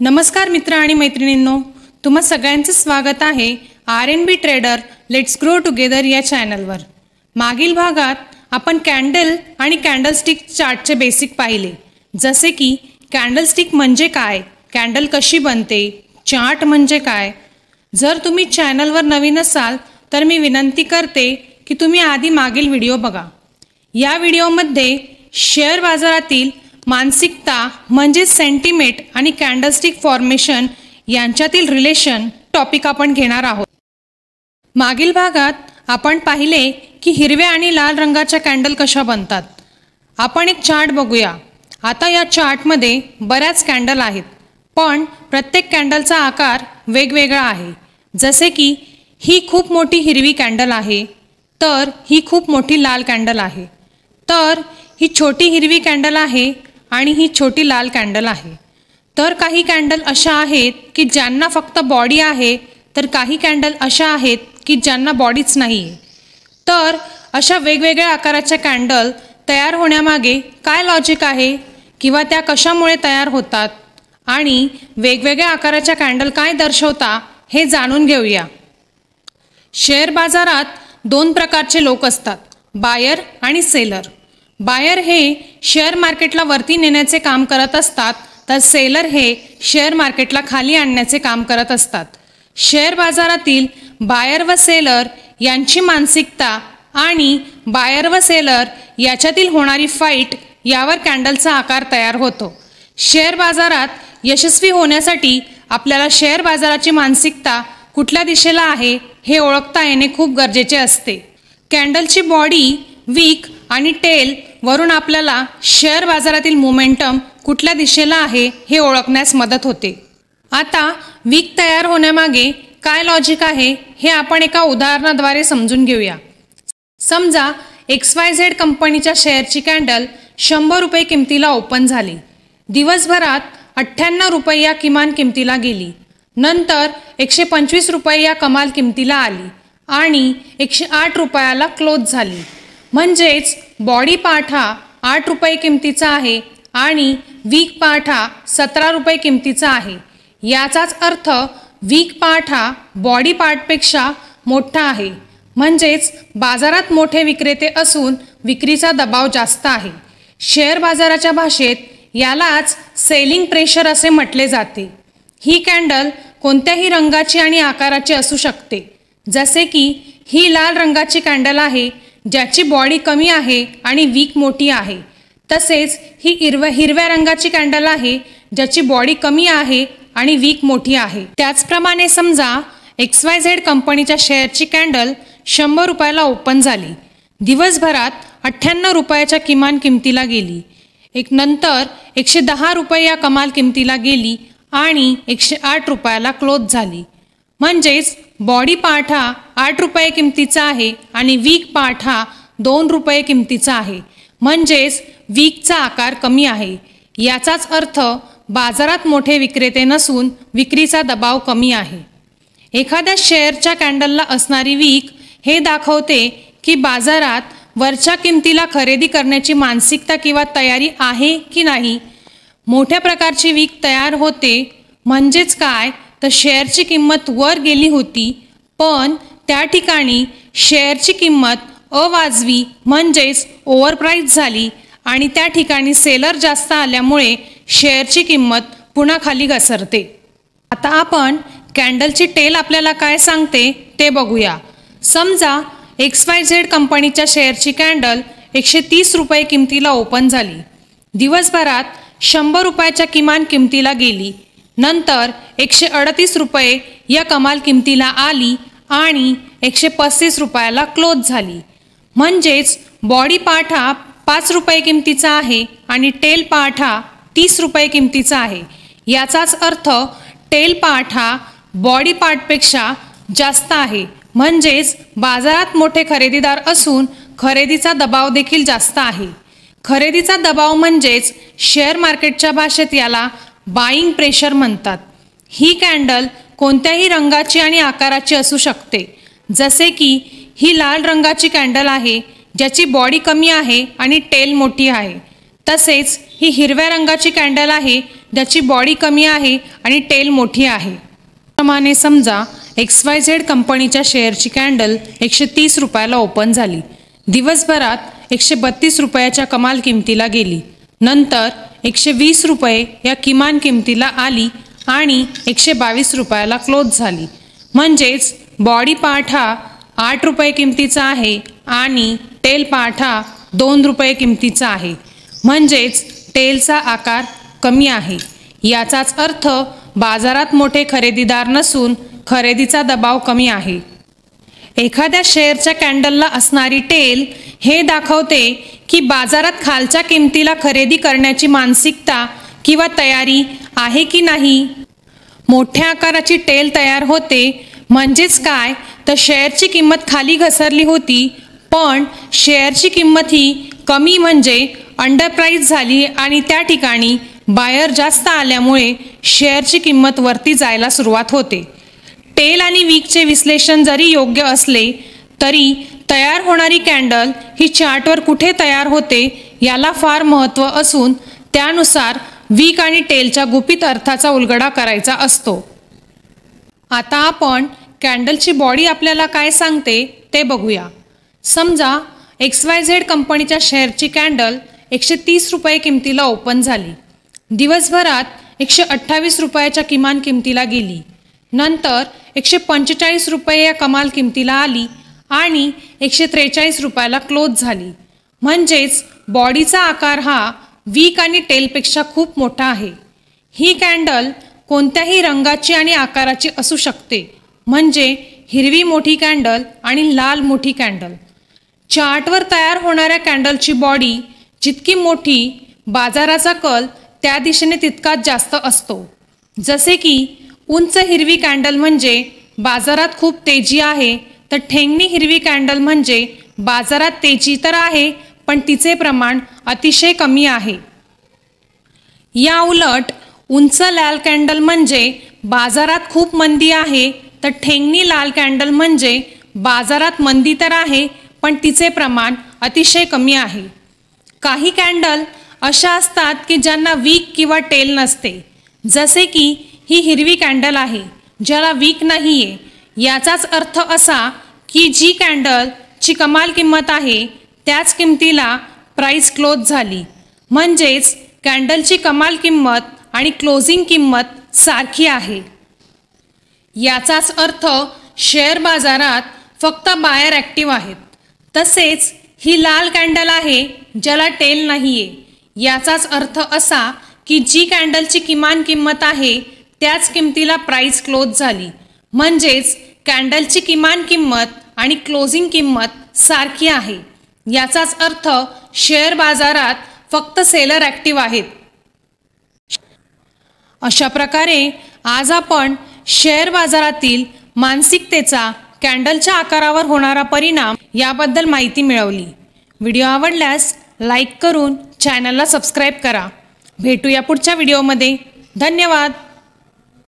नमस्कार मित्र आणि मैत्रिणींनो, तुम्हा सगळ्यांचं स्वागत आहे RNB trader let's grow together या चॅनलवर। मागील भागात आपण कॅन्डल आणि कॅन्डलस्टिक चार्टचे बेसिक पाहिले, जसे की कॅन्डलस्टिक म्हणजे काय, कॅन्डल कशी बनते, चार्ट म्हणजे काय। जर तुम्ही चॅनलवर नवीन असाल तर मी विनंती करते की तुम्ही आधी मागील व्हिडिओ बघा। या व्हिडिओमध्ये शेअर बाजारातील मानसिकता म्हणजे सेंटिमेंट आणि कॅन्डलस्टिक फॉर्मेशन यांच्यातील रिलेशन टॉपिक आपण घेणार आहोत। मागील भागात आपण पाहिले की हिरव्या आणि लाल रंगाच्या कॅन्डल कशा बनतात। आपण एक चार्ट बघूया। आता या चार्टमध्ये बऱ्याच कॅन्डल आहेत, पण प्रत्येक कॅन्डलचा आकार वेगवेगळा आहे। जसे की ही खूप मोठी हिरवी कॅन्डल आहे, तर ही खूप मोठी लाल कॅन्डल आहे, तर ही छोटी हिरवी कॅन्डल आहे आणि ही छोटी लाल कॅन्डल आहे। तर काही कॅन्डल अशा आहेत की ज्यांना फक्त बॉडी आहे, तर काही कॅन्डल अशा आहेत की ज्यांना बॉडीच नाही आहे। तर अशा वेगवेगळ्या आकाराच्या कॅन्डल तयार होण्यामागे काय लॉजिक आहे किंवा त्या कशामुळे तयार होतात आणि वेगवेगळ्या आकाराच्या कॅन्डल काय दर्शवतात हे जाणून घेऊया। शेअर बाजारात दोन प्रकारचे लोक असतात, बायर आणि सेलर। बायर हे शेअर मार्केटला वरती नेण्याचे काम करत असतात, तर सेलर हे शेअर मार्केटला खाली आणण्याचे काम करत असतात। शेअर बाजारातील बायर व सेलर यांची मानसिकता आणि बायर व सेलर याच्यातील होणारी फाईट यावर कॅन्डलचा आकार तयार होतो। शेअर बाजारात यशस्वी होण्यासाठी आपल्याला शेअर बाजाराची मानसिकता कुठल्या दिशेला आहे हे ओळखता येणे खूप गरजेचे असते। कॅन्डलची बॉडी, विक आणि टेल वरून आपल्याला शेअर बाजारातील मोमेंटम कुठल्या दिशेला आहे हे ओळखण्यास मदत होते। आता विक तयार होण्यामागे काय लॉजिक आहे हे आपण एका उदाहरणाद्वारे समजून घेऊया। समजा XYZ कंपनीच्या शेअरची कॅन्डल 100 रुपये किमतीला ओपन झाली, दिवसभरात 98 रुपये या किमान किमतीला गेली, नंतर 125 रुपये या कमाल किमतीला आली आणि 108 रुपयाला क्लोज झाली। म्हणजेच बॉडी पार्ट हा 8 रुपये किमतीचा आहे आणि वीक पार्ट हा 17 रुपये किमतीचा आहे। याचाच अर्थ वीक पार्ट हा बॉडी पार्टपेक्षा मोठा आहे, म्हणजेच बाजारात मोठे विक्रेते असून विक्रीचा दबाव जास्त आहे। शेअर बाजाराच्या भाषेत यालाच सेलिंग प्रेशर असे म्हटले जाते। ही कॅन्डल कोणत्याही रंगाची आणि आकाराची असू शकते, जसे की ही लाल रंगाची कॅन्डल आहे ज्याची बॉडी कमी आहे आणि वीक मोठी आहे, तसेच ही हिरव्या रंगाची कॅन्डल आहे ज्याची बॉडी कमी आहे आणि वीक मोठी आहे। त्याचप्रमाणे समजा XYZ कंपनीच्या शेअरची कॅन्डल 100 रुपयाला ओपन झाली, दिवसभरात 98 रुपयाच्या किमान किमतीला गेली, नंतर 110 रुपये या कमाल किमतीला गेली आणि 108 रुपयाला क्लोज झाली। म्हणजेच बॉडी पार्ट हा 8 रुपये किमतीचा आहे आणि वीक पार्ट हा 2 रुपये किमतीचा आहे, म्हणजेच वीकचा आकार कमी आहे। याचाच अर्थ बाजारात मोठे विक्रेते नसून विक्रीचा दबाव कमी आहे। एखाद्या शेअरच्या कॅन्डलला असणारी वीक हे दाखवते की बाजारात वरच्या किमतीला खरेदी करण्याची मानसिकता किंवा तयारी आहे की नाही। मोठ्या प्रकारची वीक तयार होते म्हणजेच काय, तर शेअरची किंमत वर गेली होती, पण त्या ठिकाणी शेअरची किंमत अवाजवी म्हणजेच ओव्हरप्राइस झाली आणि त्या ठिकाणी सेलर जास्त आल्यामुळे शेअरची किंमत पुन्हा खाली घसरते। आता आपण कॅन्डलची टेल आपल्याला काय सांगते ते बघूया। समजा XYZ कंपनीच्या शेअरची कॅन्डल 130 रुपये किमतीला ओपन झाली, दिवसभरात 100 रुपयाच्या किमान किमतीला गेली, नंतर 138 रुपये या कमाल किमतीला आली आणि 135 रुपयाला क्लोज झाली। म्हणजेच बॉडी पार्ट हा 5 रुपये किमतीचा आहे आणि टेल पार्ट हा 30 रुपये किमतीचा आहे। याचाच अर्थ टेल पार्ट हा बॉडी पार्टपेक्षा जास्त आहे, म्हणजेच बाजारात मोठे खरेदीदार असून खरेदीचा दबाव देखील जास्त आहे। खरेदीचा दबाव म्हणजेच शेअर मार्केटच्या भाषेत याला बाईंग प्रेशर म्हणतात। ही कॅन्डल कोणत्याही रंगाची आणि आकाराची असू शकते, जसे की ही लाल रंगाची कॅन्डल आहे ज्याची बॉडी कमी आहे आणि टेल मोठी आहे। तसेच ही हिरव्या रंगाची कॅन्डल आहे ज्याची बॉडी कमी आहे आणि टेल मोठी आहे। प्रमाणे समजा XYZ कंपनीच्या शेअरची कॅन्डल 130 रुपयाला ओपन झाली। दिवसभरात 132 रुपयाच्या कमाल किमतीला गेली, नंतर 120 रुपये या किमान किमतीला आली आणि 122 रुपयाला क्लोज झाली। म्हणजेच बॉडी पार्ट हा 8 रुपये किमतीचा आहे आणि टेल पार्ट हा 2 रुपये किमतीचा आहे। म्हणजेच टेलचा आकार कमी आहे। याचाच अर्थ बाजारात मोठे खरेदीदार नसून खरेदीचा दबाव कमी आहे। एखाद्या शेअरच्या कॅन्डलला असणारी टेल हे दाखवते की बाजारात खालच्या किमतीला खरेदी करण्याची मानसिकता किंवा तयारी आहे की नाही। मोठ्या आकाराची टेल तयार होते म्हणजेच काय तर शेअरची किंमत खाली घसरली होती, पण शेअरची किंमत ही कमी म्हणजे अंडर प्राइस झाली आणि त्या ठिकाणी बायर जास्त आल्यामुळे शेअरची किंमत वरती जायला सुरुवात होते। टेल आणि वीकचे विश्लेषण जरी योग्य असले तरी तयार होणारी कॅन्डल ही चार्टवर कुठे तयार होते याला फार महत्त्व असून त्यानुसार वीक आणि टेलच्या गुपित अर्थाचा उलगडा करायचा असतो। आता आपण कॅन्डलची बॉडी आपल्याला काय सांगते ते बघूया। समजा XYZ कंपनीच्या शेअरची कॅन्डल 130 रुपये किमतीला ओपन झाली। दिवसभरात 128 रुपयाच्या किमान किमतीला गेली, नंतर 145 रुपये या कमाल किमतीला आली आणि 143 रुपयाला क्लोज झाली। म्हणजेच बॉडीचा आकार हा वीक आणि टेलपेक्षा खूप मोठा आहे। ही कॅन्डल कोणत्याही रंगाची आणि आकाराची असू शकते, म्हणजे हिरवी मोठी कॅन्डल आणि लाल मोठी कॅन्डल। चार्टवर तयार होणाऱ्या कॅन्डलची बॉडी जितकी मोठी बाजाराचा कल त्या दिशेने तितकाच जास्त असतो। जसे की उंच हिरवी कॅन्डल म्हणजे बाजारात खूप तेजी आहे, तर ठेंगणी हिरवी कॅन्डल म्हणजे बाजारात तेजी तर आहे पण तिचे प्रमाण अतिशय कमी आहे। या उलट उंच लाल कॅन्डल म्हणजे बाजारात खूप मंदी आहे, तर ठेंगणी लाल कॅन्डल म्हणजे बाजारात मंदी तर आहे पण तिचे प्रमाण अतिशय कमी आहे। काही कॅन्डल अशा असतात की ज्यांना वीक किंवा टेल नसते, जसे की ही हिरवी कॅन्डल आहे ज्याला वीक नाही आहे। याचाच अर्थ असा की जी कॅन्डलची कमाल किंमत आहे त्याच किमतीला प्राइस क्लोज झाली, म्हणजेच कॅन्डलची कमाल किंमत आणि क्लोजिंग किंमत सारखी आहे। याचाच अर्थ शेअर बाजारात फक्त बायर ॲक्टिव्ह आहेत। तसेच ही लाल कॅन्डल आहे ज्याला टेल नाही आहे। याचाच अर्थ असा की जी कॅन्डलची किमान किंमत आहे त्याच किमतीला प्राइस क्लोज झाली, म्हणजेच कॅन्डलची किमान किंमत आणि क्लोजिंग किंमत सारखी आहे। याचाच अर्थ शेअर बाजारात फक्त सेलर ॲक्टिव्ह आहेत। अशा प्रकारे आज आपण शेअर बाजारातील मानसिकतेचा कॅन्डलच्या आकारावर होणारा परिणाम याबद्दल माहिती मिळवली। व्हिडिओ आवडल्यास लाईक करून चॅनलला सबस्क्राईब करा। भेटूया पुढच्या व्हिडिओमध्ये। धन्यवाद।